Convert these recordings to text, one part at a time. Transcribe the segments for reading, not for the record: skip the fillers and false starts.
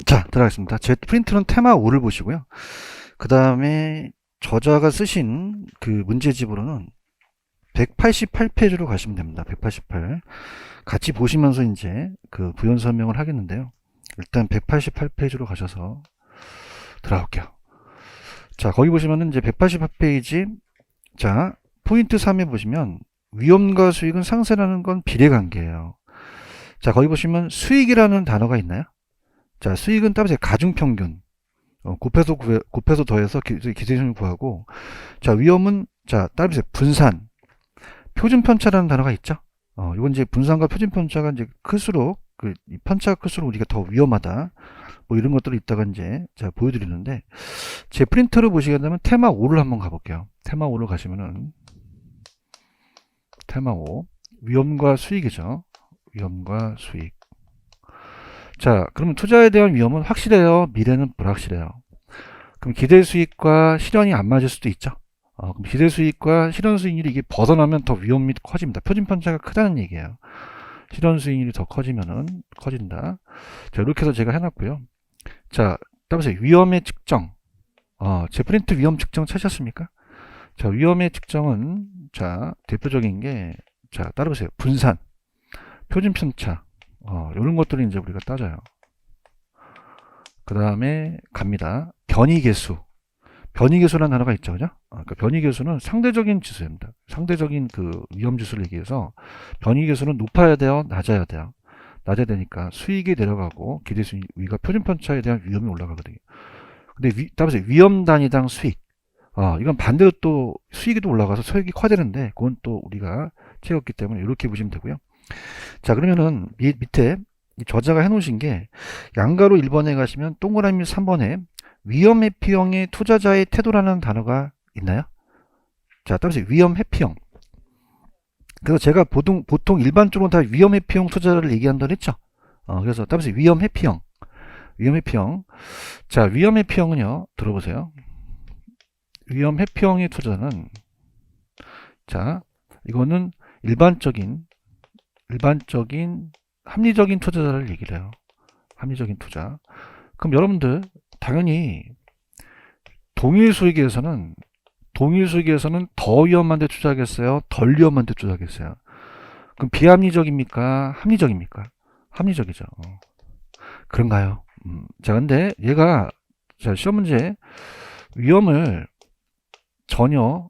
자, 들어가겠습니다. 제 프린트는 테마 5를 보시고요. 그 다음에 저자가 쓰신 그 문제집으로는 188페이지로 가시면 됩니다. 188. 같이 보시면서 이제 그 부연 설명을 하겠는데요. 일단 188페이지로 가셔서 들어갈게요. 자, 거기 보시면은 이제 188페이지, 자, 포인트 3에 보시면 위험과 수익은 상쇄라는 건 비례관계예요. 자, 거기 보시면 수익이라는 단어가 있나요? 자, 수익은 따라서 가중평균. 곱해서 더해서 기대수익을 구하고, 자, 위험은, 자, 따라서 분산. 표준편차라는 단어가 있죠? 이건 이제 분산과 표준편차가 이제 클수록, 이 편차가 클수록 우리가 더 위험하다. 뭐 이런 것들을 이따가 이제 제가 보여드리는데, 제 프린터를 보시게 되면 테마 5를 한번 가볼게요. 테마 5를 가시면은, 테마 5. 위험과 수익이죠. 위험과 수익. 자, 그러면 투자에 대한 위험은 확실해요? 미래는 불확실해요? 그럼 기대 수익과 실현이 안 맞을 수도 있죠. 그럼 기대 수익과 실현 수익률이 이게 벗어나면 더 위험이 커집니다. 표준 편차가 크다는 얘기예요. 실현 수익률이 더 커지면은 커진다. 자, 이렇게 해서 제가 해놨고요. 자, 따라서 위험의 측정. 제 프린트 위험 측정 찾으셨습니까? 자, 위험의 측정은, 자, 대표적인 게, 자, 따라보세요. 분산, 표준 편차. 이런 것들을 이제 우리가 따져요. 그 다음에 갑니다. 변이계수. 변이계수라는 단어가 있죠, 그죠? 그러니까 변이계수는 상대적인 지수입니다. 상대적인 그 위험지수를 얘기해서 변이계수는 높아야 돼요, 낮아야 돼요. 낮아야 되니까 수익이 내려가고 기대수익 위가 표준편차에 대한 위험이 올라가거든요. 근데 따라서 위험 단위당 수익. 이건 반대로 또 수익이 또 올라가서 수익이 커지는데 그건 또 우리가 채웠기 때문에 이렇게 보시면 되고요. 자, 그러면은 밑에 저자가 해놓으신 게 양가로 1번에 가시면 동그라미 3번에 위험 회피형의 투자자의 태도라는 단어가 있나요? 자, 따라서 위험 회피형. 그래서 제가 보통 일반적으로 다 위험 회피형 투자자를 얘기한다고 했죠. 그래서 따라서 위험 회피형. 위험 회피형. 자, 위험 회피형은요, 들어보세요. 위험 회피형의 투자는, 자, 이거는 일반적인 합리적인 투자자를 얘기를 해요. 합리적인 투자. 그럼 여러분들 당연히 동일 수익에서는 더 위험한 데 투자하겠어요? 덜 위험한 데 투자하겠어요? 그럼 비합리적입니까? 합리적입니까? 합리적이죠. 그런가요? 자, 근데 얘가, 자, 시험 문제 위험을 전혀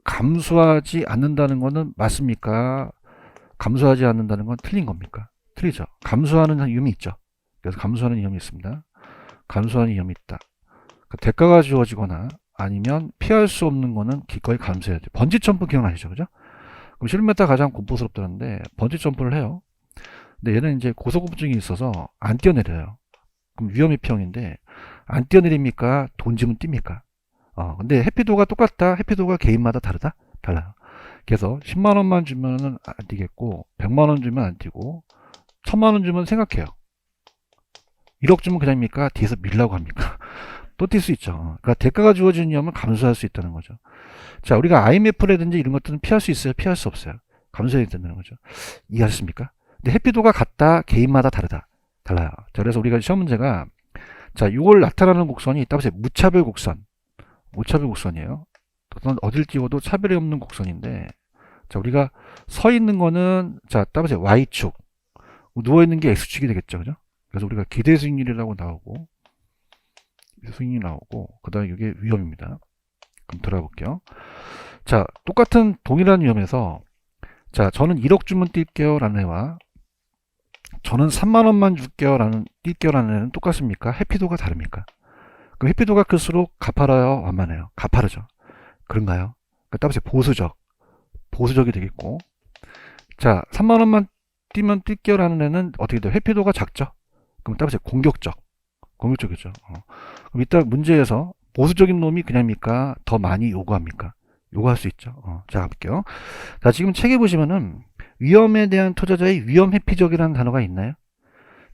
감수하지 않는다는 것은 맞습니까? 감수하지 않는다는 건 틀린 겁니까? 틀리죠. 감수하는 위험이 있죠. 그래서 감수하는 위험이 있습니다. 감수하는 위험이 있다. 그러니까 대가가 주어지거나 아니면 피할 수 없는 거는 기꺼이 감수해야 돼. 번지 점프 기억나시죠? 그죠? 그럼 실무메타 가장 공포스럽다는데 번지 점프를 해요. 근데 얘는 이제 고소공증이 있어서 안 뛰어내려요. 그럼 위험의 평인데 안 뛰어내립니까? 돈 지면 뜁니까? 근데 해피도가 똑같다. 해피도가 개인마다 다르다? 달라요. 그래서 10만원만 주면은 안 뛰겠고 100만원 주면 안 뛰고 1000만원 주면 생각해요. 1억 주면 그냥입니까? 뒤에서 밀라고 합니까? 또 뛸 수 있죠. 그러니까 대가가 주어지는 위험을 감수할 수 있다는 거죠. 자, 우리가 IMF라든지 이런 것들은 피할 수 있어요? 피할 수 없어요? 감수해야 된다는 거죠. 이해하셨습니까? 근데 해피도가 같다. 개인마다 다르다. 달라요. 자, 그래서 우리가 시험 문제가, 자, 6월 나타나는 곡선이 따라서 무차별 곡선. 무차별 곡선이에요. 어딜 띄워도 차별이 없는 곡선인데, 자, 우리가 서 있는 거는, 자, 따라서 Y축. 누워있는 게 X축이 되겠죠. 그죠? 그래서 우리가 기대 수익률이라고 나오고, 수익률이 나오고, 그 다음에 이게 위험입니다. 그럼 들어가 볼게요. 자, 똑같은 동일한 위험에서, 자, 저는 1억 주면 뛸게요. 라는 애와, 저는 3만원만 줄게요. 뛸게요. 라는 애는 똑같습니까? 해피도가 다릅니까? 그럼 해피도가 클수록 가파라요? 완만해요? 가파르죠. 그런가요? 그러니까 따라서 보수적이 되겠고, 자, 3만원만 뛰면 뛸게요. 라는 애는 어떻게 돼요? 해피도가 작죠? 그럼 따라서 공격적이죠. 그럼 이따 문제에서 보수적인 놈이 그냥입니까? 더 많이 요구합니까? 요구할 수 있죠. 자, 가볼게요. 자, 지금 책에 보시면은 위험에 대한 투자자의 위험 회피적이라는 단어가 있나요?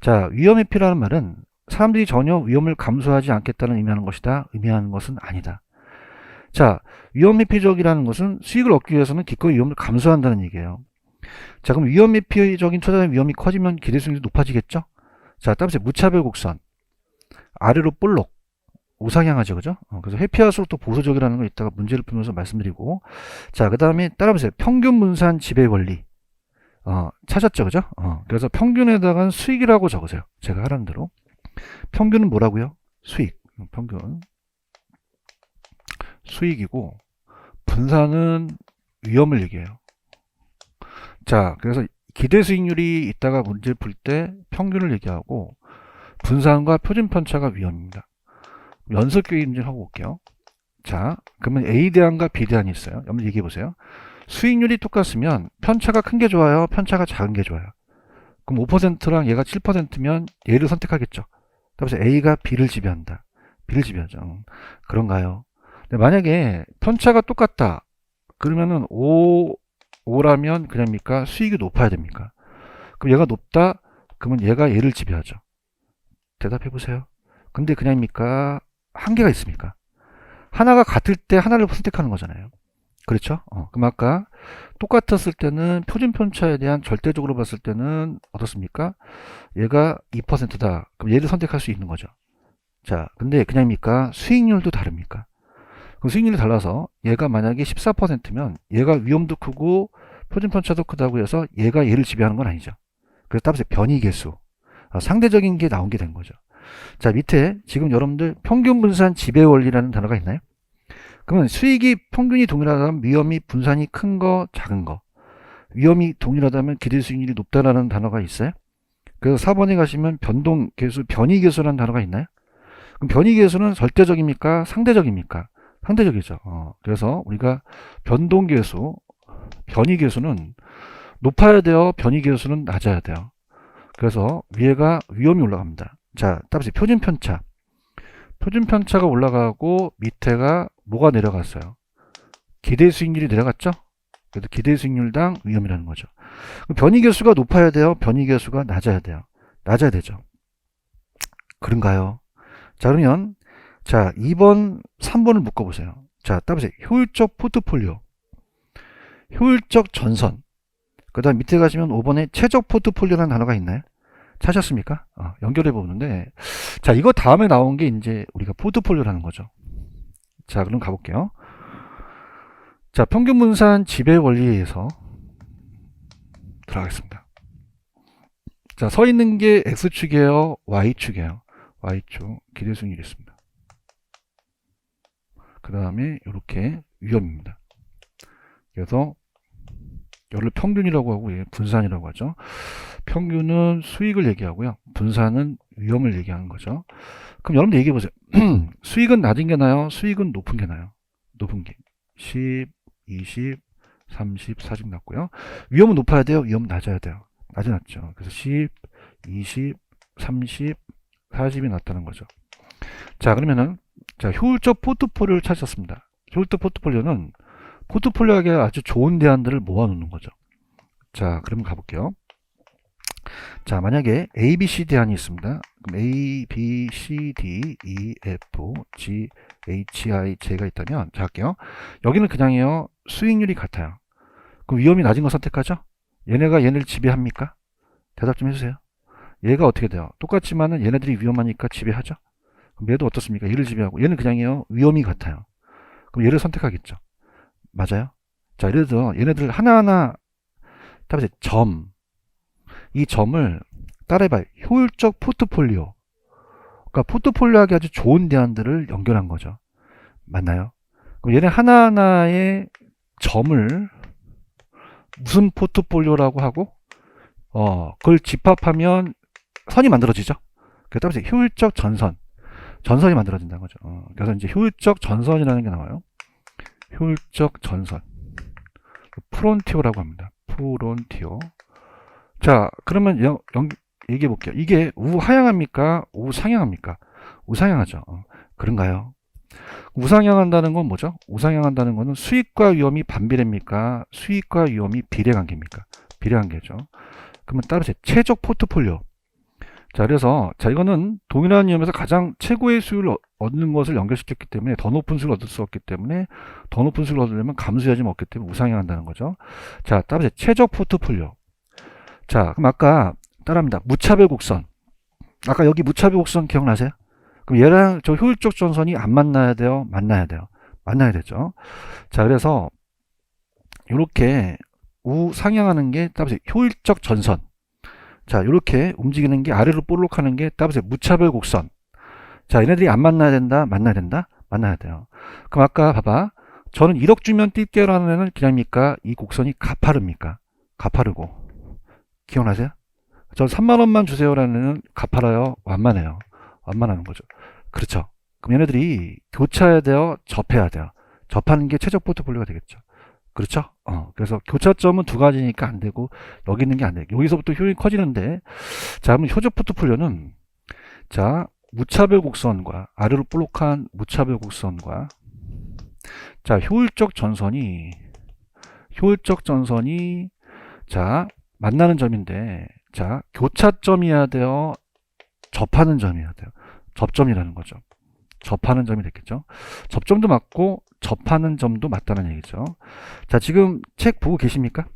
자, 위험 회피라는 말은 사람들이 전혀 위험을 감수하지 않겠다는 의미하는 것이다. 의미하는 것은 아니다. 자, 위험 회피적이라는 것은 수익을 얻기 위해서는 기꺼이 위험을 감수한다는 얘기예요. 자, 그럼 위험 회피적인 투자자의 위험이 커지면 기대 수익률이 높아지겠죠? 자, 따라서 무차별 곡선. 아래로 볼록. 우상향하죠, 그죠? 그래서 회피할수록 또 보수적이라는 거 이따가 문제를 풀면서 말씀드리고. 자, 그 다음에 따라보세요. 평균 분산 지배 원리. 찾았죠, 그죠? 그래서 평균에다가 수익이라고 적으세요. 제가 하라는 대로. 평균은 뭐라고요? 수익. 평균. 수익이고, 분산은 위험을 얘기해요. 자, 그래서 기대 수익률이 이따가 문제 풀 때 평균을 얘기하고, 분산과 표준 편차가 위험입니다. 연속 교육 문제 하고 올게요. 자, 그러면 A 대안과 B 대안이 있어요. 한번 얘기해 보세요. 수익률이 똑같으면 편차가 큰 게 좋아요? 편차가 작은 게 좋아요? 그럼 5%랑 얘가 7%면 얘를 선택하겠죠. 그래서 A가 B를 지배한다. B를 지배하죠. 그런가요? 근데 만약에 편차가 똑같다. 그러면은 5라면 그냥입니까? 수익이 높아야 됩니까? 그럼 얘가 높다? 그러면 얘가 얘를 지배하죠. 대답해 보세요. 근데 그냥입니까? 한계가 있습니까? 하나가 같을 때 하나를 선택하는 거잖아요. 그렇죠? 그럼 아까 똑같았을 때는 표준 편차에 대한 절대적으로 봤을 때는 어떻습니까? 얘가 2%다. 그럼 얘를 선택할 수 있는 거죠. 자, 근데 그냥입니까? 수익률도 다릅니까? 그럼 수익률이 달라서 얘가 만약에 14%면 얘가 위험도 크고 표준 편차도 크다고 해서 얘가 얘를 지배하는 건 아니죠. 그래서 따라서 변이 계수. 상대적인 게 나온 게 된 거죠. 자, 밑에 지금 여러분들 평균 분산 지배 원리라는 단어가 있나요? 그러면 수익이 평균이 동일하다면 위험이 분산이 큰 거, 작은 거. 위험이 동일하다면 기대 수익률이 높다라는 단어가 있어요. 그래서 4번에 가시면 변동 계수, 변이 계수라는 단어가 있나요? 그럼 변이 계수는 절대적입니까? 상대적입니까? 상대적이죠. 그래서 우리가 변동 계수, 변이 계수는 높아야 돼요. 변이 계수는 낮아야 돼요. 그래서 위에가 위험이 올라갑니다. 자, 따라서 표준 편차. 표준 편차가 올라가고 밑에가 뭐가 내려갔어요? 기대 수익률이 내려갔죠? 그래서 기대 수익률당 위험이라는 거죠. 변이 계수가 높아야 돼요? 변이 계수가 낮아야 돼요? 낮아야 되죠. 그런가요? 자, 그러면 자, 2번, 3번을 묶어보세요. 자, 따보세요. 효율적 포트폴리오. 효율적 전선. 그 다음 밑에 가시면 5번에 최적 포트폴리오라는 단어가 있나요? 찾았습니까? 연결해 보는데, 자, 이거 다음에 나온 게 이제 우리가 포트폴리오라는 거죠. 자, 그럼 가볼게요. 자, 평균 분산 지배 원리에 의해서 들어가겠습니다. 자, 서 있는 게 X축이에요? Y축이에요? Y축. 기대 수익률이 있습니다. 그 다음에 이렇게 위험입니다. 그래서 이를 평균이라고 하고 분산이라고 하죠. 평균은 수익을 얘기하고요. 분산은 위험을 얘기하는 거죠. 그럼 여러분들 얘기해 보세요. 수익은 낮은 게 나요? 수익은 높은 게 나요? 높은 게 10, 20, 30, 40 낮고요. 위험은 높아야 돼요? 위험은 낮아야 돼요? 낮이 낮죠. 그래서 10, 20, 30, 40이 낮다는 거죠. 자, 그러면은 자, 효율적 포트폴리오를 찾았습니다. 효율적 포트폴리오는 포트폴리오하기 아주 좋은 대안들을 모아놓는 거죠. 자, 그럼 가볼게요. 자, 만약에 A, B, C 대안이 있습니다. 그럼 A, B, C, D, E, F, G, H, I, J가 있다면, 자, 할게요. 여기는 그냥이요. 수익률이 같아요. 그럼 위험이 낮은 거 선택하죠? 얘네가 얘네를 지배합니까? 대답 좀 해주세요. 얘가 어떻게 돼요? 똑같지만은 얘네들이 위험하니까 지배하죠? 그럼 얘도 어떻습니까? 얘를 지배하고, 얘는 그냥이요. 위험이 같아요. 그럼 얘를 선택하겠죠? 맞아요? 자, 예를 들어 얘네들 하나하나 따라서 점, 이 점을 따라해봐요. 효율적 포트폴리오. 그러니까 포트폴리오하기 아주 좋은 대안들을 연결한 거죠. 맞나요? 그럼 얘네 하나하나의 점을 무슨 포트폴리오라고 하고 그걸 집합하면 선이 만들어지죠. 그래서 따라서 효율적 전선, 전선이 만들어진다는 거죠. 그래서 이제 효율적 전선이라는 게 나와요. 효율적 전선. 프론티오라고 합니다. 프론티오. 자, 그러면 얘기해 볼게요. 이게 우하향합니까? 우상향합니까? 우상향하죠. 그런가요? 우상향한다는 건 뭐죠? 우상향한다는 거는 수익과 위험이 반비례입니까? 수익과 위험이 비례관계입니까? 비례관계죠. 그러면 따라서 최적 포트폴리오. 자, 그래서 자, 이거는 동일한 위험에서 가장 최고의 수익을 얻는 것을 연결시켰기 때문에 더 높은 수익을 얻을 수 없기 때문에 더 높은 수익을 얻으려면 감수해야지 없기 때문에 우상향한다는 거죠. 자, 따라서 최적 포트폴리오. 자, 그럼 아까 따라합니다. 무차별 곡선. 아까 여기 무차별 곡선 기억나세요? 그럼 얘랑 저 효율적 전선이 안 만나야 돼요? 만나야 돼요? 만나야 되죠. 자, 그래서 이렇게 우상향하는 게 따라서 효율적 전선. 자, 이렇게 움직이는 게 아래로 볼록하는 게 따라서 무차별 곡선. 자, 얘네들이 안 만나야 된다? 만나야 된다? 만나야 돼요. 그럼 아까 봐봐. 저는 1억 주면 뛸게요라는 애는 그냥입니까? 이 곡선이 가파릅니까? 가파르고. 기억나세요? 전 3만 원만 주세요라는 애는 가파라요? 완만해요? 완만하는 거죠. 그렇죠. 그럼 얘네들이 교차해야 돼요? 접해야 돼요? 접하는 게 최적 포트폴리오가 되겠죠. 그렇죠? 그래서 교차점은 두 가지니까 안 되고 여기 있는 게 안 돼. 여기서부터 효율이 커지는데 자, 그럼 효적 포트폴리오는 자, 무차별 곡선과 아래로 볼록한 무차별 곡선과 자, 효율적 전선이 자, 만나는 점인데 자, 교차점이어야 돼요? 접하는 점이어야 돼요? 접점이라는 거죠. 접하는 점이 됐겠죠. 접점도 맞고 접하는 점도 맞다는 얘기죠. 자, 지금 책 보고 계십니까?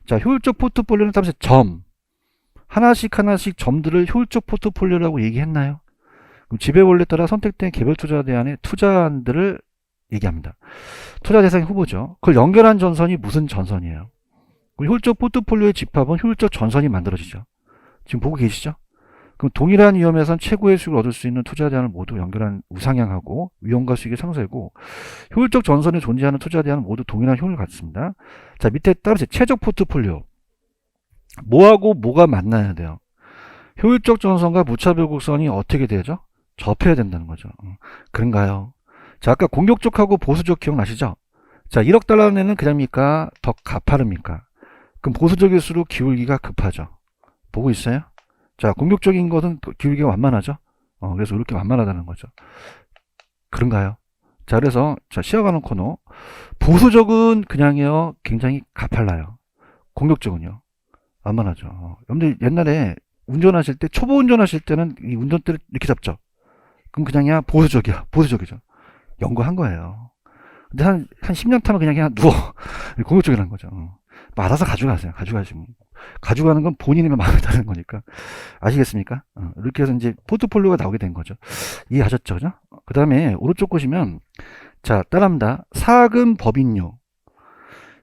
자, 효율적 포트폴리오는 따라서 점 하나씩 점들을 효율적 포트폴리오라고 얘기했나요? 그럼 지배원리에 따라 선택된 개별 투자 대안의 투자안들을 얘기합니다. 투자 대상 후보죠. 그걸 연결한 전선이 무슨 전선이에요? 효율적 포트폴리오의 집합은 효율적 전선이 만들어지죠. 지금 보고 계시죠? 그럼 동일한 위험에선 최고의 수익을 얻을 수 있는 투자 대안을 모두 연결한 우상향하고 위험과 수익의 상쇄고 효율적 전선에 존재하는 투자 대안은 모두 동일한 효율을 갖습니다. 자, 밑에 따라서 최적 포트폴리오. 뭐하고 뭐가 만나야 돼요? 효율적 전선과 무차별 곡선이 어떻게 되죠? 접해야 된다는 거죠. 그런가요? 자, 아까 공격적하고 보수적 기억나시죠? 자, 1억 달러는 그냥입니까? 더 가파릅니까? 그럼 보수적일수록 기울기가 급하죠. 보고 있어요? 자, 공격적인 것은 기울기가 완만하죠? 그래서 이렇게 완만하다는 거죠. 그런가요? 자, 그래서 자, 시야가는 코너. 보수적은 그냥요, 굉장히 가팔라요. 공격적은요, 완만하죠. 여러분들 옛날에 운전하실 때, 초보 운전하실 때는 이 운전대를 이렇게 잡죠? 그럼 그냥이야, 보수적이죠. 연구한 거예요. 근데 한 10년 타면 그냥 누워. 공격적이라는 거죠. 뭐 알아서 가져가세요. 가져가는 건 본인의 마음에 따른 거니까. 아시겠습니까? 이렇게 해서 이제 포트폴리오가 나오게 된 거죠. 이해하셨죠? 그죠? 그 다음에 오른쪽 보시면, 자, 따라합니다. 사금 법인료.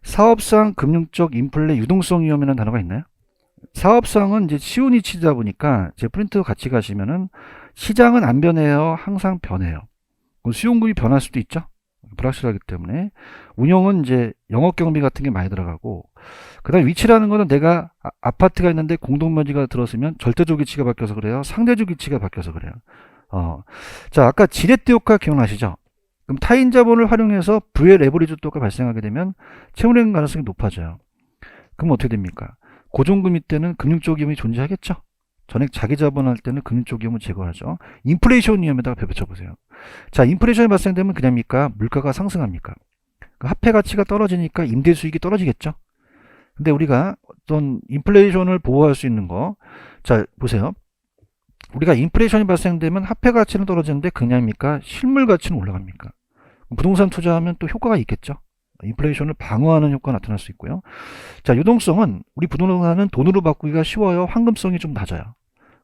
사업상 금융적 인플레 유동성 위험이라는 단어가 있나요? 사업상은 이제 쉬운 이치다 보니까 제 프린트 같이 가시면은 시장은 안 변해요. 항상 변해요. 수용금이 변할 수도 있죠. 불확실하기 때문에 운영은 이제 영업 경비 같은 게 많이 들어가고 그다음 위치라는 거는 내가 아파트가 있는데 공동묘지가 들었으면 절대적 위치가 바뀌어서 그래요. 상대적 위치가 바뀌어서 그래요. 자, 아까 지렛대 효과 기억나시죠? 그럼 타인 자본을 활용해서 부의 레버리지 효과가 발생하게 되면 채무례금 가능성이 높아져요. 그럼 어떻게 됩니까? 고정금리 때는 금융적 위험이 존재하겠죠. 전액 자기 자본할 때는 금융적 위험을 제거하죠. 인플레이션 위험에다가 겹쳐보세요. 자, 인플레이션이 발생되면 그냥입니까? 물가가 상승합니까? 화폐 가치가 떨어지니까 임대 수익이 떨어지겠죠. 근데 우리가 어떤 인플레이션을 보호할 수 있는 거, 자, 보세요. 우리가 인플레이션이 발생되면 화폐 가치는 떨어지는데 그냥입니까? 실물 가치는 올라갑니까? 부동산 투자하면 또 효과가 있겠죠. 인플레이션을 방어하는 효과가 나타날 수 있고요. 자, 유동성은 우리 부동산은 돈으로 바꾸기가 쉬워요. 환금성이 좀 낮아요.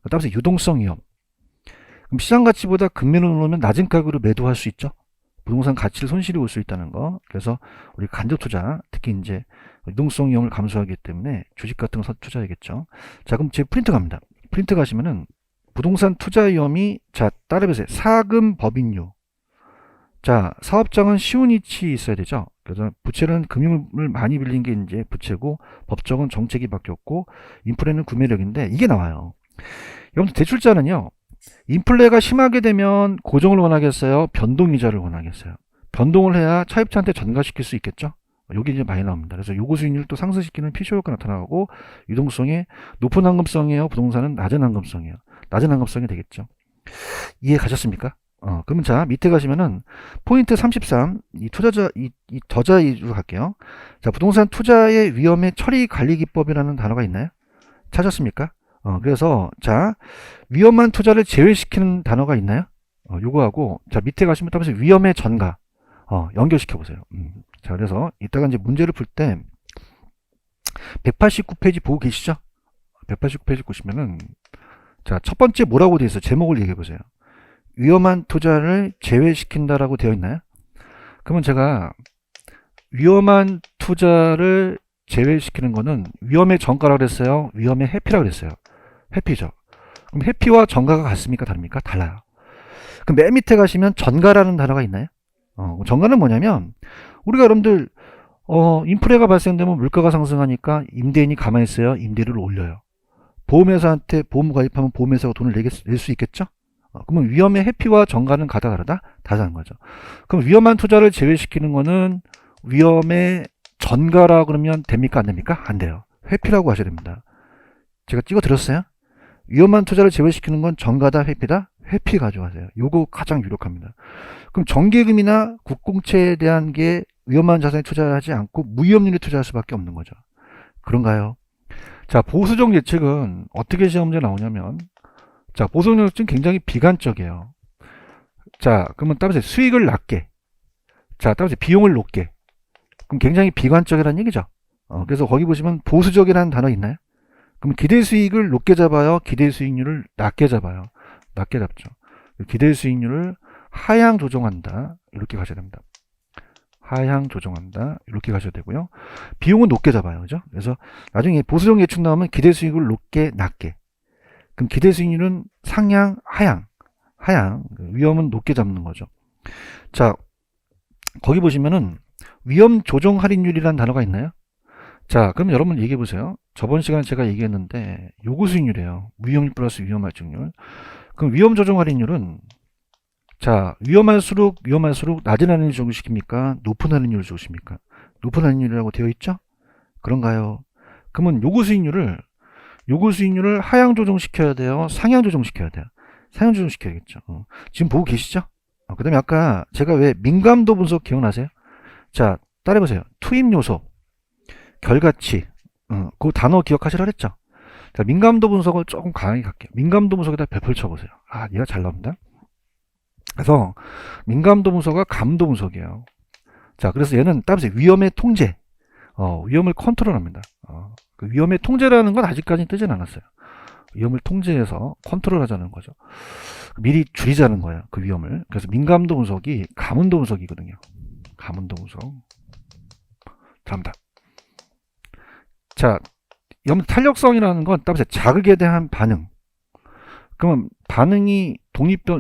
따라서 유동성 위험. 그럼 시장 가치보다 금매로 놓으면 낮은 가격으로 매도할 수 있죠. 부동산 가치를 손실이 올 수 있다는 거. 그래서 우리 간접 투자, 특히 이제 유동성 위험을 감수하기 때문에 주식 같은 거 투자하겠죠. 자, 그럼 제 프린트 갑니다. 프린트 가시면은 부동산 투자 위험이 자, 따라해보세요. 사금 법인료. 자, 사업장은 쉬운 이치 있어야 되죠. 그래서 부채는 금융을 많이 빌린 게 이제 부채고 법정은 정책이 바뀌었고 인플레는 구매력인데 이게 나와요. 여러분 대출자는요. 인플레가 심하게 되면 고정을 원하겠어요? 변동이자를 원하겠어요? 변동을 해야 차입자한테 전가시킬 수 있겠죠? 여기 이제 많이 나옵니다. 그래서 요구 수익률을 또 상승시키는 피쇼 효과가 나타나고 유동성이 높은 환금성이에요. 부동산은 낮은 환금성이에요. 낮은 환금성이 되겠죠. 이해 가셨습니까? 그러면 자, 밑에 가시면은 포인트 33, 이 투자자, 이 저자 위주로 갈게요. 자, 부동산 투자의 위험의 처리 관리 기법이라는 단어가 있나요? 찾았습니까? 그래서 자, 위험한 투자를 제외시키는 단어가 있나요? 요거하고 자, 밑에 가시면 또 위험의 전가 연결시켜 보세요. 자, 그래서 이따가 이제 문제를 풀 때 189페이지 보고 계시죠? 189페이지 보시면은 자, 첫 번째 뭐라고 되어 있어? 제목을 얘기해 보세요. 위험한 투자를 제외시킨다라고 되어 있나요? 그러면 제가 위험한 투자를 제외시키는 거는 위험의 정가라고 그랬어요? 위험의 회피라고 그랬어요? 회피죠. 그럼 회피와 정가가 같습니까? 다릅니까? 달라요. 그럼 맨 밑에 가시면 전가라는 단어가 있나요? 전가는 뭐냐면 우리가 여러분들 인플레가 발생되면 물가가 상승하니까 임대인이 가만히 있어요. 임대료를 올려요. 보험회사한테 보험 가입하면 보험회사가 돈을 낼 수 있겠죠? 그러면 위험의 회피와 정가는 같다 다르다? 다르다는 거죠. 그럼 위험한 투자를 제외시키는 거는 위험의 전가라 그러면 됩니까? 안 됩니까? 안 돼요. 회피라고 하셔야 됩니다. 제가 찍어 드렸어요? 위험한 투자를 제외시키는 건 전가다 회피다? 회피 가져가세요. 요거 가장 유력합니다. 그럼 정기금이나 국공채에 대한 게 위험한 자산에 투자하지 않고 무위험률에 투자할 수밖에 없는 거죠. 그런가요? 자, 보수적 예측은 어떻게 시험 문제 나오냐면, 자, 보수적 예측은 굉장히 비관적이에요. 자, 그러면 따라서 수익을 낮게, 자, 따라서 비용을 높게. 그럼 굉장히 비관적이라는 얘기죠. 그래서 거기 보시면 보수적이라는 단어 있나요? 그럼 기대 수익을 높게 잡아요? 기대 수익률을 낮게 잡아요? 낮게 잡죠. 기대 수익률을 하향 조정한다. 이렇게 가셔야 됩니다. 하향 조정한다. 이렇게 가셔야 되고요. 비용은 높게 잡아요. 그죠? 그래서 나중에 보수적 예측 나오면 기대 수익을 높게, 낮게. 그럼 기대 수익률은 상향, 하향. 위험은 높게 잡는 거죠. 자, 거기 보시면은 위험 조정 할인율이라는 단어가 있나요? 자, 그럼 여러분 얘기해 보세요. 저번 시간에 제가 얘기했는데 요구 수익률이에요. 위험률 플러스 위험 할증률. 그럼 위험 조정 할인율은 자, 위험할수록 낮은 할인율을 적용시킵니까? 높은 할인율을 적용시킵니까? 높은 할인율이라고 되어 있죠? 그런가요? 그러면 요구 수익률을 하향 조정시켜야 돼요? 상향 조정시켜야 돼요? 상향 조정시켜야겠죠. 지금 보고 계시죠? 그 다음에 아까 제가 왜 민감도 분석 기억나세요? 자, 따라해보세요. 투입 요소, 결과치, 그 단어 기억하시라 그랬죠? 자, 민감도 분석을 조금 강하게 갈게요. 민감도 분석에다 별표 쳐보세요. 아, 얘가 잘 나옵니다. 그래서 민감도 분석과 감도 분석이에요. 자, 그래서 얘는 따라서 위험의 통제, 위험을 컨트롤합니다. 그 위험의 통제라는 건 아직까지 뜨진 않았어요. 위험을 통제해서 컨트롤하자는 거죠. 미리 줄이자는 거예요. 그 위험을. 그래서 민감도 분석이 감운도 분석이거든요. 감운도 분석. 다음다. 자, 탄력성이라는 건 따라서 자극에 대한 반응. 그러면 반응이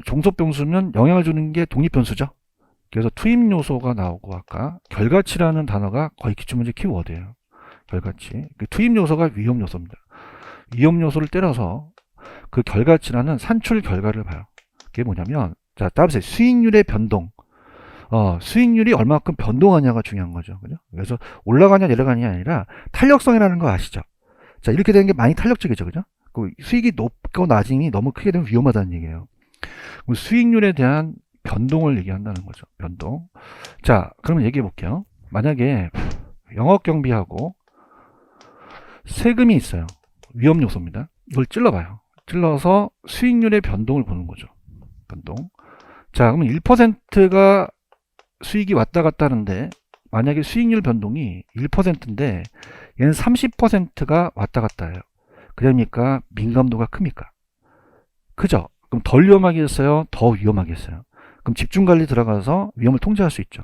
종속변수면 영향을 주는 게 독립변수죠. 그래서 투입 요소가 나오고 아까 결과치라는 단어가 거의 기출문제 키워드예요. 결과치. 투입 요소가 위험 요소입니다. 위험 요소를 때려서 그 결과치라는 산출 결과를 봐요. 그게 뭐냐면 자, 따라서 수익률의 변동. 수익률이 얼마큼 변동하냐가 중요한 거죠. 그죠? 그래서 올라가냐 내려가냐 아니라 탄력성이라는 거 아시죠? 자, 이렇게 되는 게 많이 탄력적이죠. 그죠? 그 수익이 높고 낮음이 너무 크게 되면 위험하다는 얘기예요. 수익률에 대한 변동을 얘기한다는 거죠. 변동. 자, 그러면 얘기해 볼게요. 만약에 영업 경비하고 세금이 있어요. 위험 요소입니다. 이걸 찔러봐요. 찔러서 수익률의 변동을 보는 거죠. 변동. 자, 그러면 1%가 수익이 왔다 갔다 하는데 만약에 수익률 변동이 1%인데 얘는 30%가 왔다 갔다 해요. 그러니까 민감도가 큽니까? 그죠? 그럼 덜 위험하겠어요? 더 위험하겠어요? 그럼 집중관리 들어가서 위험을 통제할 수 있죠.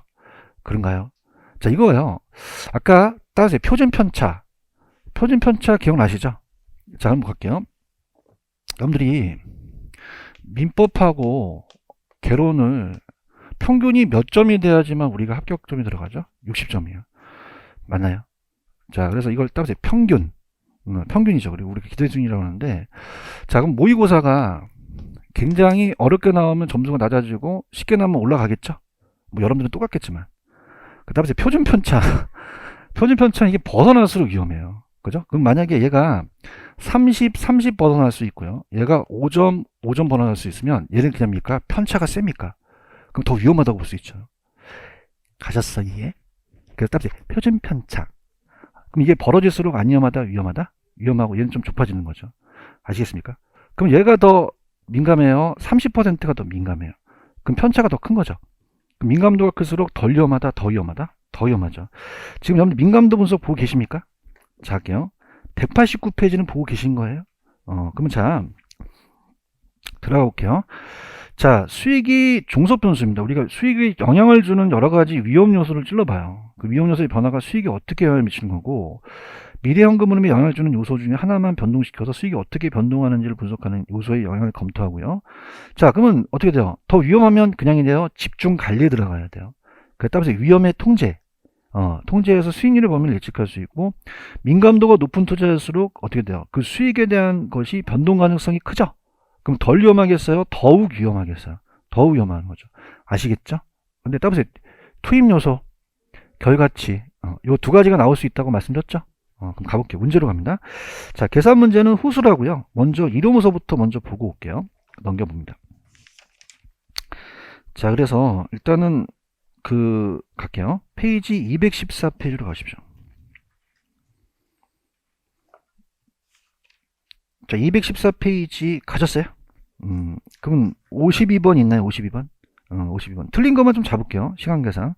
그런가요? 자, 이거예요. 아까 따라서 표준편차 기억나시죠? 자, 한번 갈게요. 여러분들이 민법하고 개론을 평균이 몇 점이 돼야지만 우리가 합격점이 들어가죠? 60점이에요. 맞나요? 자, 그래서 이걸 따라서 평균이죠. 그리고 우리가 기대순이라고 하는데, 자, 그럼 모의고사가 굉장히 어렵게 나오면 점수가 낮아지고 쉽게 나오면 올라가겠죠? 뭐 여러분들은 똑같겠지만. 그 다음에 표준편차. 표준편차는 이게 벗어날수록 위험해요. 그죠? 그럼 만약에 얘가 30 벗어날 수 있고요. 얘가 5점 벗어날 수 있으면 얘는 그냥 뭡니까? 편차가 셉니까? 그럼 더 위험하다고 볼 수 있죠. 가셨어, 이해? 그래서 따라서 표준편차. 그럼 이게 벌어질수록 안 위험하다, 위험하다? 위험하고 얘는 좀 좁아지는 거죠. 아시겠습니까? 그럼 얘가 더 민감해요? 30%가 더 민감해요. 그럼 편차가 더 큰 거죠. 그럼 민감도가 클수록 덜 위험하다, 더 위험하다? 더 위험하죠. 지금 여러분 민감도 분석 보고 계십니까? 자, 할게요. 189페이지는 보고 계신 거예요? 그러면 자, 들어가 볼게요. 자, 수익이 종속 변수입니다. 우리가 수익에 영향을 주는 여러 가지 위험 요소를 찔러봐요. 그 위험 요소의 변화가 수익에 어떻게 영향을 미치는 거고, 미래 현금 흐름에 영향을 주는 요소 중에 하나만 변동시켜서 수익이 어떻게 변동하는지를 분석하는 요소의 영향을 검토하고요. 자, 그러면 어떻게 돼요? 더 위험하면 그냥이래요. 집중 관리에 들어가야 돼요. 그에 따라서 위험의 통제, 통제해서 수익률의 범위를 예측할 수 있고, 민감도가 높은 투자일수록 어떻게 돼요? 그 수익에 대한 것이 변동 가능성이 크죠? 그럼 덜 위험하겠어요? 더욱 위험하겠어요? 더욱 위험한 거죠. 아시겠죠? 근데 따라서 투입 요소, 결과치, 요 두 가지가 나올 수 있다고 말씀드렸죠? 그럼 가볼게요. 문제로 갑니다. 자, 계산 문제는 후수라고요. 먼저 이론서부터 먼저 보고 올게요. 넘겨봅니다. 자, 그래서 일단은 갈게요. 페이지 214페이지로 가십시오. 자, 214페이지 가셨어요? 그럼 52번 있나요? 52번? 52번. 틀린 것만 좀 잡을게요. 시간 계산.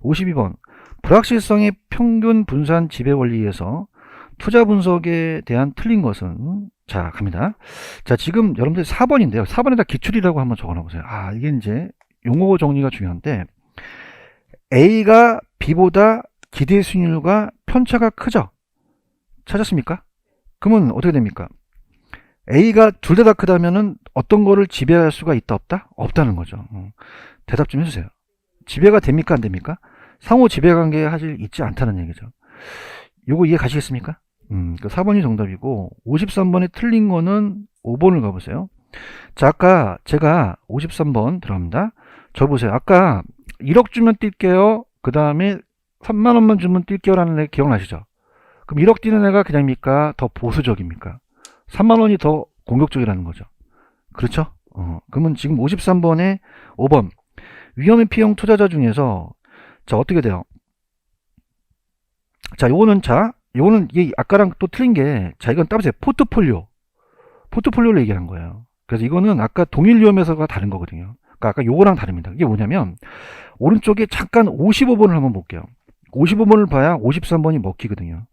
52번. 불확실성의 평균 분산 지배 원리에서 투자 분석에 대한 틀린 것은, 자, 갑니다. 자, 지금 여러분들 4번인데요. 4번에다 기출이라고 한번 적어 놓으세요. 이게 이제 용어 정리가 중요한데, A가 B보다 기대 수익률과 편차가 크죠? 찾았습니까? 그러면 어떻게 됩니까? A가 둘 다 크다면은 어떤 거를 지배할 수가 있다, 없다? 없다는 거죠. 대답 좀 해주세요. 지배가 됩니까, 안 됩니까? 상호 지배관계 사실 있지 않다는 얘기죠. 요거 이해 가시겠습니까? 그 4번이 정답이고, 53번에 틀린 거는 5번을 가보세요. 자, 아까 제가 53번 들어갑니다. 저 보세요. 아까 1억 주면 뛸게요. 그 다음에 3만원만 주면 뛸게요 라는 애 기억나시죠? 그럼 1억 뛰는 애가 그냥입니까? 더 보수적입니까? 3만원이 더 공격적이라는 거죠. 그렇죠? 그러면 지금 53번에 5번. 위험의 피형 투자자 중에서, 자, 어떻게 돼요? 자, 요거는 이게 아까랑 또 틀린 게, 자, 이건 따보세요. 포트폴리오를 얘기한 거예요. 그래서 이거는 아까 동일 위험에서가 다른 거거든요. 그러니까 아까 요거랑 다릅니다. 이게 뭐냐면, 오른쪽에 잠깐 55번을 한번 볼게요. 55번을 봐야 53번이 먹히거든요.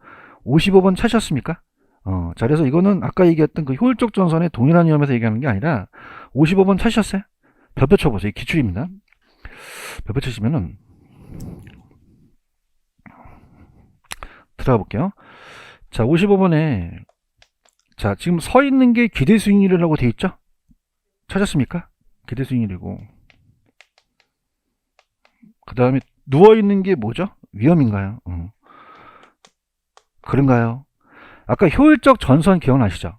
55번 찾으셨습니까? 자, 그래서 이거는 아까 얘기했던 그 효율적 전선의 동일한 위험에서 얘기하는 게 아니라 55번 찾으셨어요? 별표 쳐보세요. 기출입니다. 별표 치시면은 들어가 볼게요. 자, 55번에 자, 지금 서 있는 게 기대 수익률이라고 돼 있죠? 찾았습니까? 기대 수익률이고, 그 다음에 누워 있는 게 뭐죠? 위험인가요? 그런가요? 아까 효율적 전선 기억나시죠?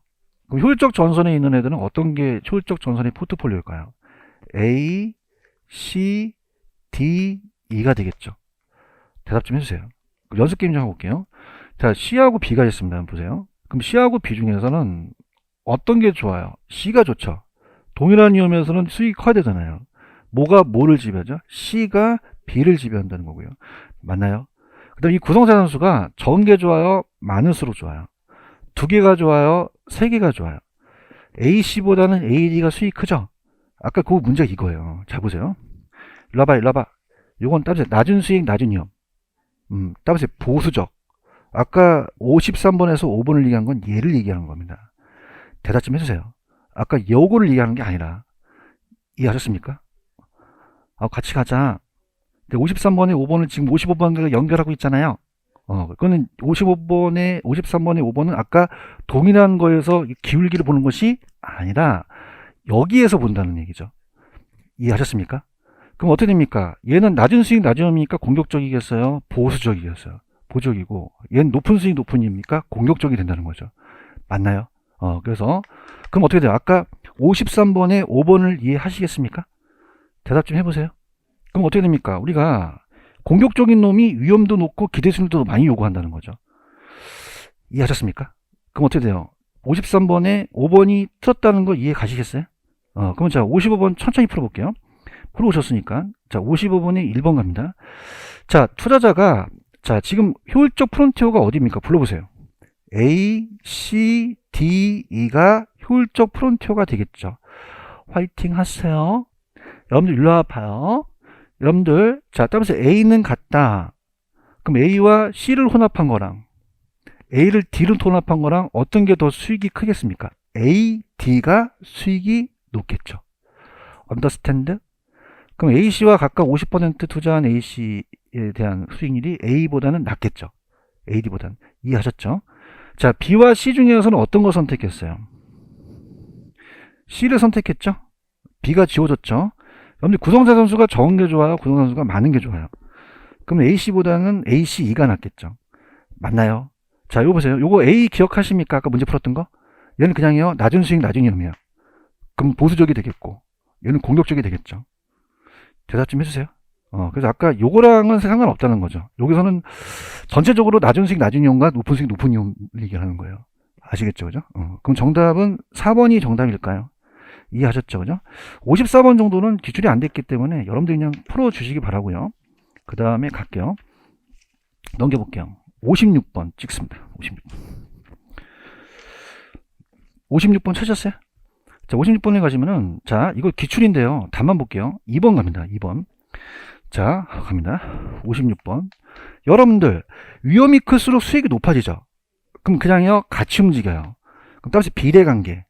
그럼 효율적 전선에 있는 애들은 어떤 게 효율적 전선의 포트폴리오일까요? A, C, D, E가 되겠죠. 대답 좀 해주세요. 연습 게임 좀 해볼게요. 자, C하고 B가 있습니다. 한번 보세요. 그럼 C하고 B 중에서는 어떤 게 좋아요? C가 좋죠. 동일한 위험에서는 수익이 커야 되잖아요. 뭐가 뭐를 지배하죠? C가 B를 지배한다는 거고요. 맞나요? 그 다음 이 구성자 산수가 적은 게 좋아요? 많을수록 좋아요? 두 개가 좋아요? 세 개가 좋아요? AC보다는 AD가 수익이 크죠? 아까 그 문제가 이거예요. 자, 보세요. 일로 와봐. 요건 따보세요. 낮은 수익, 낮은 위험. 따보세요. 보수적. 아까 53번에서 5번을 얘기한 건 얘를 얘기하는 겁니다. 대답 좀 해주세요. 아까 요거를 얘기하는 게 아니라. 이해하셨습니까? 같이 가자. 53번에 5번을 지금 55번과 연결하고 있잖아요. 그거는 53번에 5번은 아까 동일한 거에서 기울기를 보는 것이 아니라 여기에서 본다는 얘기죠. 이해하셨습니까? 그럼 어떻게 됩니까? 얘는 낮은 수익 낮은 위험이니까 공격적이겠어요? 보수적이겠어요? 보적이고, 얘는 높은 수익 높은 위험이니까 공격적이 된다는 거죠. 맞나요? 그래서 그럼 어떻게 돼요? 아까 53번에 5번을 이해하시겠습니까? 대답 좀 해보세요. 그럼 어떻게 됩니까? 우리가 공격적인 놈이 위험도 높고 기대 수익도 많이 요구한다는 거죠. 이해하셨습니까? 그럼 어떻게 돼요? 53번에 5번이 틀었다는 거 이해 가시겠어요? 그럼 자, 55번 천천히 풀어볼게요. 풀어오셨으니까. 자, 55번에 1번 갑니다. 자, 투자자가, 자, 지금 효율적 프론티어가 어디입니까? 불러보세요. A, C, D, E가 효율적 프론티어가 되겠죠. 화이팅 하세요. 여러분들 일로 와봐요. 여러분들, 자, 따라서 A는 같다. 그럼 A와 C를 혼합한 거랑 A를 D를 혼합한 거랑 어떤 게 더 수익이 크겠습니까? A, D가 수익이 높겠죠. understand? 그럼 A씨와 각각 50% 투자한 A씨에 대한 수익률이 A보다는 낮겠죠. AD보다는. 이해하셨죠? 자, B와 C 중에서는 어떤 거 선택했어요? C를 선택했죠? B가 지워졌죠? 여러분들 구성자 선수가 적은 게 좋아요? 구성자 선수가 많은 게 좋아요? 그럼 AC보다는 ACE가 낫겠죠? 맞나요? 자, 이거 보세요. 요거 A 기억하십니까? 아까 문제 풀었던 거? 얘는 그냥요, 낮은 수익, 낮은 위험이에요. 그럼 보수적이 되겠고, 얘는 공격적이 되겠죠. 대답 좀 해주세요. 그래서 아까 요거랑은 상관없다는 거죠. 여기서는 전체적으로 낮은 수익, 낮은 위험과 높은 수익, 높은 위험 얘기하는 거예요. 아시겠죠? 그죠? 그럼 정답은 4번이 정답일까요? 이해하셨죠? 그죠? 54번 정도는 기출이 안 됐기 때문에 여러분들 그냥 풀어주시기 바라고요. 그 다음에 갈게요. 넘겨볼게요. 56번 찍습니다. 56번 찾았어요? 자, 56번에 가시면은, 자, 이거 기출인데요. 답만 볼게요. 2번 갑니다. 2번. 자, 갑니다. 56번. 여러분들, 위험이 클수록 수익이 높아지죠? 그럼 그냥요, 같이 움직여요. 그럼 따라서 비례관계.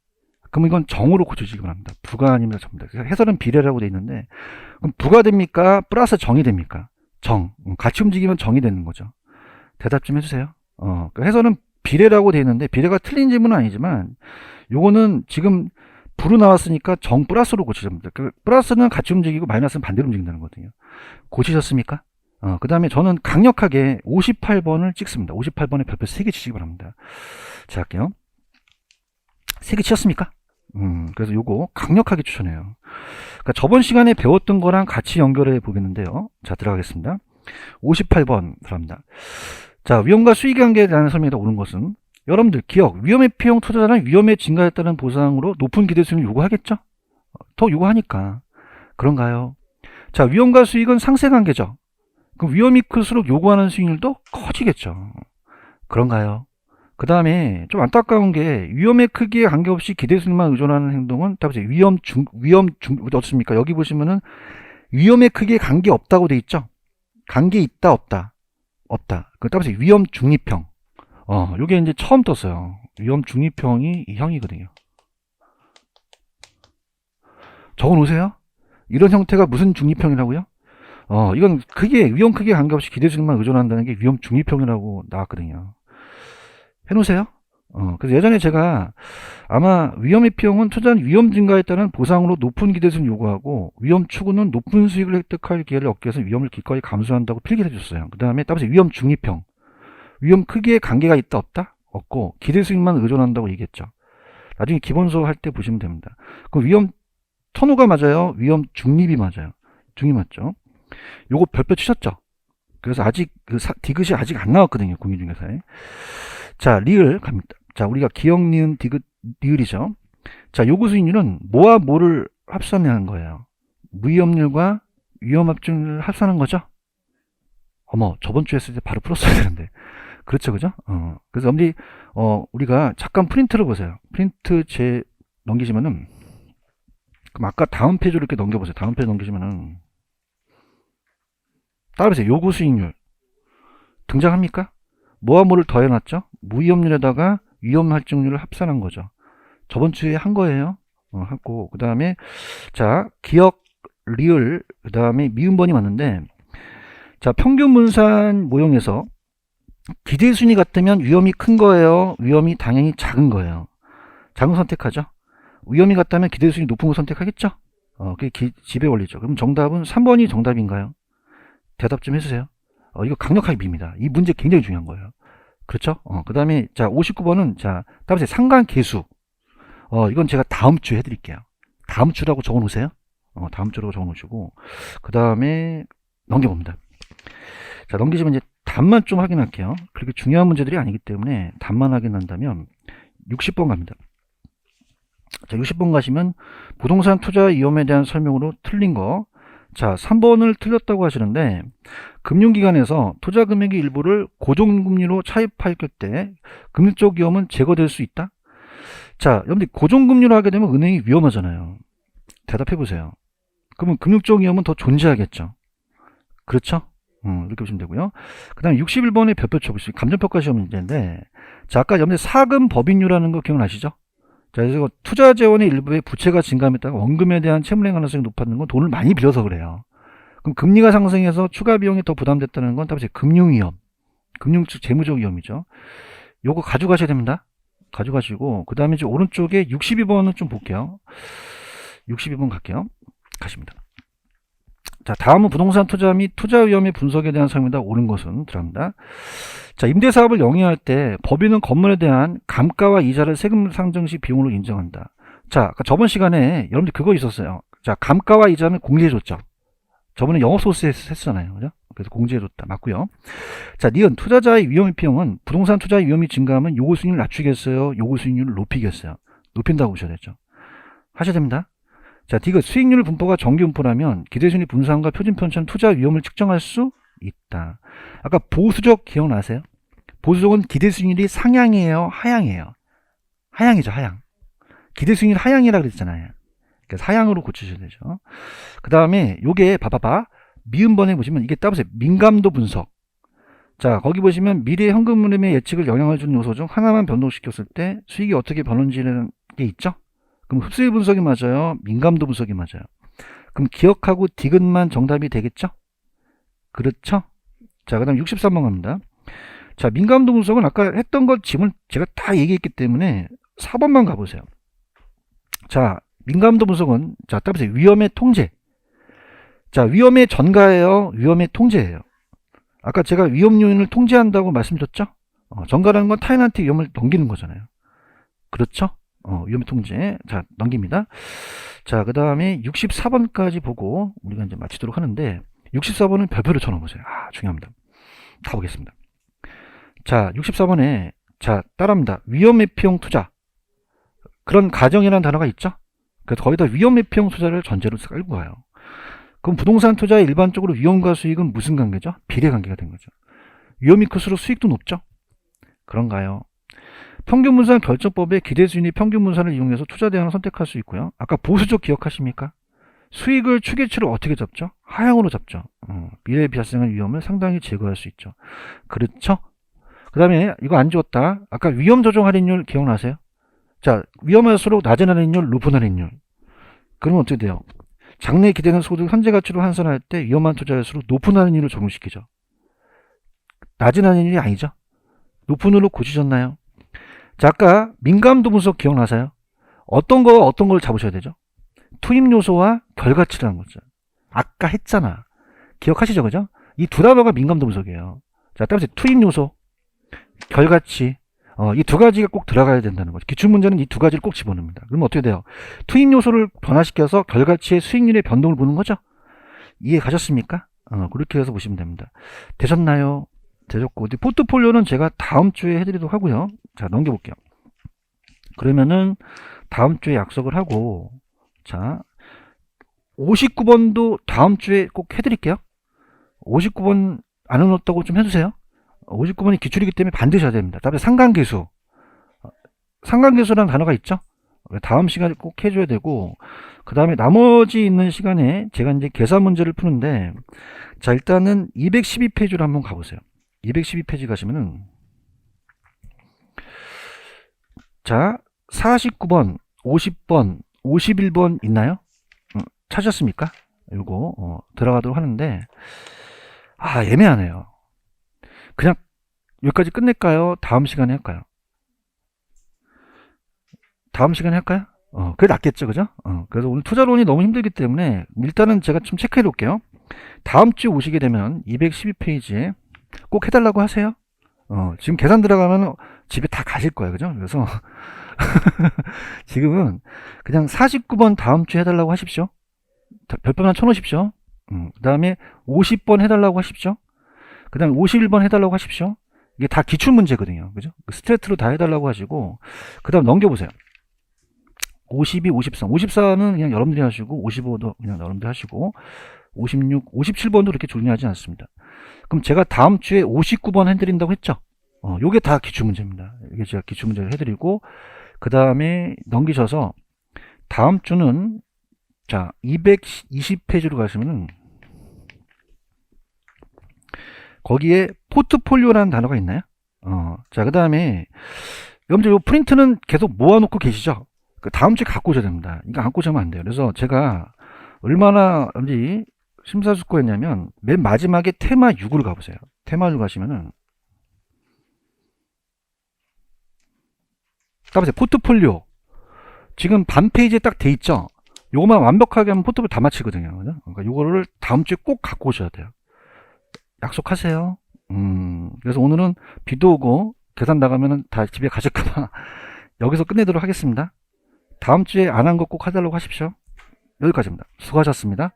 그럼 이건 정으로 고쳐주시기 바랍니다. 부가 아니면 정입니다. 해설은 비례라고 되어 있는데, 그럼 부가 됩니까? 플러스 정이 됩니까? 정. 같이 움직이면 정이 되는 거죠. 대답 좀 해주세요. 해설은 비례라고 되어 있는데, 비례가 틀린 질문은 아니지만, 요거는 지금 부로 나왔으니까 정 플러스로 고치십니다. 플러스는 같이 움직이고 마이너스는 반대로 움직인다는 거거든요. 고치셨습니까? 그 다음에 저는 강력하게 58번을 찍습니다. 58번에 별표 3개 치시기 바랍니다. 자, 할게요. 3개 치셨습니까? 그래서 요거 강력하게 추천해요. 그러니까 저번 시간에 배웠던 거랑 같이 연결해 보겠는데요. 자, 들어가겠습니다. 58번 들어갑니다. 자, 위험과 수익 관계에 대한 설명이다. 옳은 것은 여러분들 기억, 위험의 피용 투자자는 위험에 증가했다는 보상으로 높은 기대 수익을 요구하겠죠? 더 요구하니까. 그런가요? 자, 위험과 수익은 상쇄관계죠. 그럼 위험이 클수록 요구하는 수익률도 커지겠죠. 그런가요? 그 다음에 좀 안타까운 게 위험의 크기에 관계없이 기대 수익만 의존하는 행동은 답이 어떻습니까? 여기 보시면은 위험의 크기에 관계없다고 돼 있죠? 관계 있다, 없다? 없다. 그 따라서 위험 중립형. 요게 이제 처음 떴어요. 위험 중립형이 이 형이거든요. 적어 놓으세요. 이런 형태가 무슨 중립형이라고요? 이건 위험 크기에 관계없이 기대 수익만 의존한다는 게 위험 중립형이라고 나왔거든요. 해 놓으세요. 그래서 예전에 제가 아마 위험의 피용은 투자는 위험 증가에 따른 보상으로 높은 기대 수익을 요구하고 위험 추구는 높은 수익을 획득할 기회를 얻기 위해서 위험을 기꺼이 감수한다고 필기를 해줬어요. 그 다음에 따라서 위험 중립형. 위험 크기에 관계가 있다 없다? 없고 기대 수익만 의존한다고 얘기했죠. 나중에 기본서 할 때 보시면 됩니다. 그럼 위험 선호가 맞아요? 위험 중립이 맞아요? 중립 맞죠? 요거 별표 치셨죠? 그래서 아직 디귿이 아직 안 나왔거든요. 공인중개사에. 자, 리을 갑니다. 자, 우리가 기억, 니은, 디귿, 리을이죠. 자, 요구 수익률은 뭐와 뭐를 합산하는 거예요? 무위험률과 위험합증률을 합산한 거죠? 어머, 저번 주에 했을 때 바로 풀었어야 되는데. 그렇죠, 그죠? 그래서 여러분들이, 우리가 잠깐 프린트를 보세요. 프린트 넘기시면은, 그럼 아까 다음 페이지로 이렇게 넘겨보세요. 다음 페이지 넘기시면은, 따라보세요. 요구 수익률. 등장합니까? 뭐와 뭐를 더해놨죠? 무위험률에다가 위험할증률을 합산한 거죠. 저번 주에 한 거예요. 하고, 그 다음에, 자, 기억, 리을, 그 다음에 미음번이 맞는데, 자, 평균 분산 모형에서 기대 순위 같으면 위험이 큰 거예요? 위험이 당연히 작은 거예요? 작은 선택하죠? 위험이 같다면 기대 순위 높은 거 선택하겠죠? 그게 지배 원리죠. 그럼 정답은 3번이 정답인가요? 대답 좀 해주세요. 이거 강력하게 빕니다. 이 문제 굉장히 중요한 거예요. 그렇죠? 그 다음에, 자, 59번은, 자, 답은 상관계수. 이건 제가 다음 주에 해드릴게요. 다음 주라고 적어 놓으세요. 다음 주라고 적어 놓으시고, 그 다음에 넘겨봅니다. 자, 넘기시면 이제 답만 좀 확인할게요. 그렇게 중요한 문제들이 아니기 때문에 답만 확인한다면 60번 갑니다. 자, 60번 가시면 부동산 투자 위험에 대한 설명으로 틀린 거. 자, 3번을 틀렸다고 하시는데 금융기관에서 투자 금액의 일부를 고정금리로 차입할 때 금융적 위험은 제거될 수 있다? 자, 여러분들 고정금리로 하게 되면 은행이 위험하잖아요. 대답해 보세요. 그러면 금융적 위험은 더 존재하겠죠. 그렇죠? 이렇게 보시면 되고요. 그 다음에 61번에 별표 쳐보시죠. 감정평가 시험 문제인데, 자, 아까 여러분들 사금 법인율이라는 거 기억나시죠? 자, 그래서 투자 재원의 일부의 부채가 증감했다가 원금에 대한 채무행 가능성이 높았는 건 돈을 많이 빌려서 그래요. 그럼 금리가 상승해서 추가 비용이 더 부담됐다는 건 답이 금융 위험, 금융 즉 재무적 위험이죠. 요거 가져가셔야 됩니다. 가져가시고 그 다음에 이제 오른쪽에 62번은 좀 볼게요. 62번 갈게요. 가십니다. 자, 다음은 부동산 투자 및 투자 위험의 분석에 대한 사항입니다. 옳은 것은 들어갑니다. 자, 임대사업을 영위할 때 법인은 건물에 대한 감가와 이자를 세금 상정 시 비용으로 인정한다. 자, 저번 시간에 여러분들 그거 있었어요. 자, 감가와 이자는 공제해줬죠. 저번에 영업소득세 했잖아요. 그죠? 그래서 공제해줬다. 맞고요. 자, 니은 투자자의 위험 비용은 부동산 투자의 위험이 증가하면 요구 수익률을 낮추겠어요? 요구 수익률을 높이겠어요? 높인다고 보셔야 되죠. 하셔야 됩니다. 자, 디귿 수익률 분포가 정기 분포라면 기대순위 분산과 표준 편차는 투자 위험을 측정할 수 있다. 아까 보수적 기억나세요? 보수적은 기대수익률이 상향이에요? 하향이에요? 하향이죠, 하향. 기대수익률 하향이라 그랬잖아요. 그래서 하향으로 고치셔야 되죠. 그 다음에 요게 봐봐봐. 미음번에 보시면 이게 따보세요. 민감도 분석. 자, 거기 보시면 미래 현금 흐름의 예측을 영향을 주는 요소 중 하나만 변동시켰을 때 수익이 어떻게 변하는지는 게 있죠? 그럼 흡수율 분석이 맞아요? 민감도 분석이 맞아요? 그럼 기억하고 디귿만 정답이 되겠죠? 그렇죠? 자, 그 다음 63번 갑니다. 자, 민감도 분석은 아까 했던 것 지문 제가 다 얘기했기 때문에 4번만 가보세요. 자, 민감도 분석은 자, 따보세요. 위험의 통제. 자, 위험의 전가예요? 위험의 통제예요? 아까 제가 위험 요인을 통제한다고 말씀드렸죠? 전가라는 건 타인한테 위험을 넘기는 거잖아요. 그렇죠? 위험의 통제. 자, 넘깁니다. 자, 그 다음에 64번까지 보고 우리가 이제 마치도록 하는데 64번은 별표를 쳐놓으세요. 아, 중요합니다. 다 보겠습니다. 자, 64번에 자, 따라합니다. 위험회피형 투자. 그런 가정이라는 단어가 있죠? 그래서 거기다 위험회피형 투자를 전제로 깔고 가요. 그럼 부동산 투자의 일반적으로 위험과 수익은 무슨 관계죠? 비례관계가 된 거죠. 위험이 클수록 수익도 높죠? 그런가요? 평균분산 결정법의 기대수익률 평균분산을 이용해서 투자 대상을 선택할 수 있고요. 아까 보수적 기억하십니까? 수익을 추계치로 어떻게 잡죠? 하향으로 잡죠. 미래에 발생할 위험을 상당히 제거할 수 있죠. 그렇죠? 그 다음에 이거 안 지웠다. 아까 위험 조정 할인율 기억나세요? 자, 위험할수록 낮은 할인율, 높은 할인율. 그러면 어떻게 돼요? 장래 기대는 소득 현재 가치로 환산할 때 위험한 투자일수록 높은 할인율을 적용시키죠. 낮은 할인율이 아니죠. 높은 으로 고치셨나요? 자, 아까 민감도 분석 기억나세요? 어떤 걸 잡으셔야 되죠? 투입 요소와 결과치라는 거죠. 아까 했잖아. 기억하시죠? 그죠? 이 두 단어가 민감도 분석이에요. 자, 따라서 투입 요소, 결과치. 이 두 가지가 꼭 들어가야 된다는 거죠. 기출문제는 이 두 가지를 꼭 집어넣습니다. 그러면 어떻게 돼요? 투입 요소를 변화시켜서 결과치의 수익률의 변동을 보는 거죠. 이해 가셨습니까? 그렇게 해서 보시면 됩니다. 되셨나요? 되셨고, 포트폴리오는 제가 다음 주에 해드리도록 하고요. 자, 넘겨볼게요. 그러면은 다음 주에 약속을 하고, 자, 59번도 다음 주에 꼭 해드릴게요. 59번 안 해놓았다고 좀 해주세요. 59번이 기출이기 때문에 반드시 해야 됩니다. 다음에 상관계수. 상관계수라는 단어가 있죠? 다음 시간에 꼭 해줘야 되고, 그 다음에 나머지 있는 시간에 제가 이제 계산 문제를 푸는데, 자, 일단은 212페이지로 한번 가보세요. 212페이지 가시면은, 자, 49번, 50번, 51번 있나요? 찾으셨습니까? 이거, 들어가도록 하는데, 애매하네요. 그냥 여기까지 끝낼까요? 다음 시간에 할까요? 다음 시간에 할까요? 그게 낫겠죠, 그죠? 그래서 오늘 투자론이 너무 힘들기 때문에 일단은 제가 좀 체크해 놓을게요. 다음 주 오시게 되면 212페이지에 꼭 해달라고 하세요. 지금 계산 들어가면 집에 다 가실 거예요, 그죠? 그래서 지금은 그냥 49번 다음 주에 해달라고 하십시오. 별표만 쳐놓으십시오. 그 다음에 50번 해달라고 하십시오. 그 다음에 51번 해달라고 하십시오. 이게 다 기출문제거든요. 그죠? 스트레이트로 다 해달라고 하시고, 그 다음 넘겨보세요. 52, 53. 54는 그냥 여러분들이 하시고, 55도 그냥 여러분들이 하시고, 56, 57번도 그렇게 중요하지 않습니다. 그럼 제가 다음 주에 59번 해드린다고 했죠? 요게 다 기출문제입니다. 이게 제가 기출문제를 해드리고, 그 다음에 넘기셔서, 다음 주는, 자, 220페이지로 가시면은, 거기에 포트폴리오라는 단어가 있나요? 자, 그 다음에 여러분들 이 프린트는 계속 모아놓고 계시죠? 그 다음 주에 갖고 오셔야 됩니다. 이거 안 꽂으면 안 돼요. 그래서 제가 얼마나 심사숙고했냐면 맨 마지막에 테마 6으로 가보세요. 테마 6 가시면은 가보세요. 포트폴리오 지금 반 페이지에 딱 돼 있죠. 요거만 완벽하게 하면 포트폴리오 다 마치거든요. 그죠? 그러니까 요거를 다음 주에 꼭 갖고 오셔야 돼요. 약속하세요. 그래서 오늘은 비도 오고 계산 나가면은 다 집에 가실까봐 여기서 끝내도록 하겠습니다. 다음 주에 안 한 거 꼭 해달라고 하십시오. 여기까지입니다. 수고하셨습니다.